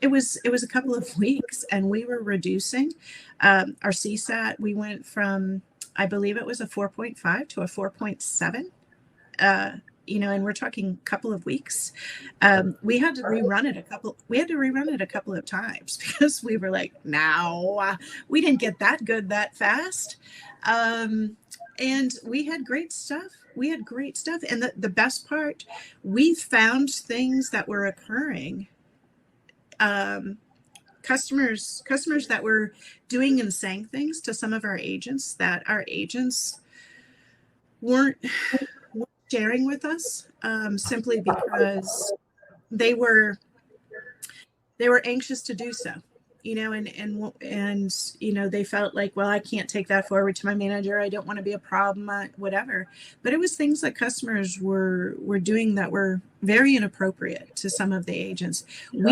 It was a couple of weeks, and we were reducing our CSAT. We went from, I believe it was a 4.5 to a 4.7. And we're talking a couple of weeks. We had to rerun it a couple of times because we were like, no, we didn't get that good that fast. And we had great stuff. And the best part, we found things that were occurring. Customers that were doing and saying things to some of our agents that our agents weren't sharing with us, simply because they were anxious to do so, and they felt like, well, I can't take that forward to my manager. I don't want to be a problem, whatever. But it was things that customers were doing that were very inappropriate to some of the agents. Yeah.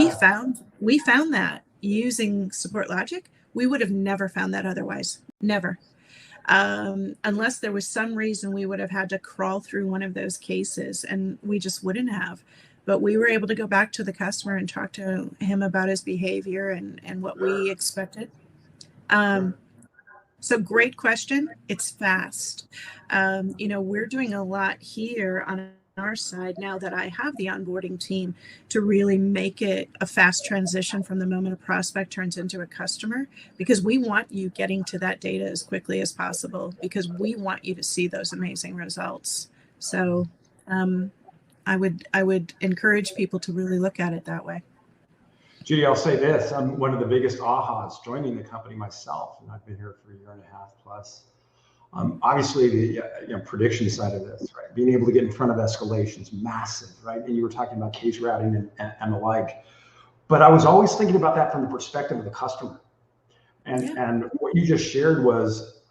We found that using SupportLogic. We would have never found that otherwise. Never. Unless there was some reason we would have had to crawl through one of those cases, and we just wouldn't have. But we were able to go back to the customer and talk to him about his behavior and what we expected. So great question. It's fast. We're doing a lot here on our side now that I have the onboarding team to really make it a fast transition from the moment a prospect turns into a customer, because we want you getting to that data as quickly as possible, because we want you to see those amazing results. So I would encourage people to really look at it that way. Judy, I'll say this. I'm one of the biggest ahas joining the company myself, and I've been here for a year and a half plus. Obviously, the prediction side of this, right? Being able to get in front of escalations, massive, right? And you were talking about case routing and the like. But I was always thinking about that from the perspective of the customer. And what you just shared was,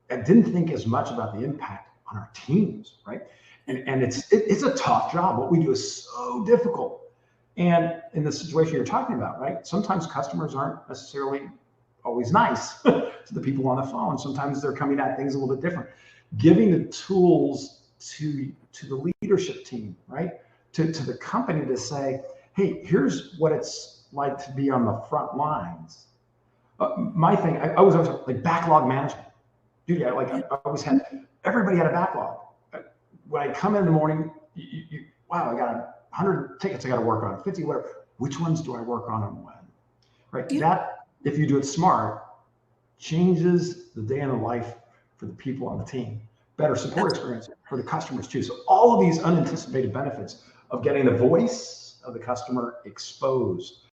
I didn't think as much about the impact on our teams, right? And it's a tough job. What we do is so difficult. And in the situation you're talking about, right? Sometimes customers aren't necessarily always nice to the people on the phone. Sometimes they're coming at things a little bit different. Giving the tools to the leadership team, right? To the company to say, hey, here's what it's like to be on the front lines. My thing, I was always like backlog management. Dude, I always had, everybody had a backlog. When I come in the morning, wow, I got 100 tickets I got to work on, 50, whatever. Which ones do I work on and when? Right? Yeah. That, if you do it smart, changes the day in the life for the people on the team. Better support experience for the customers too. So all of these unanticipated benefits of getting the voice of the customer exposed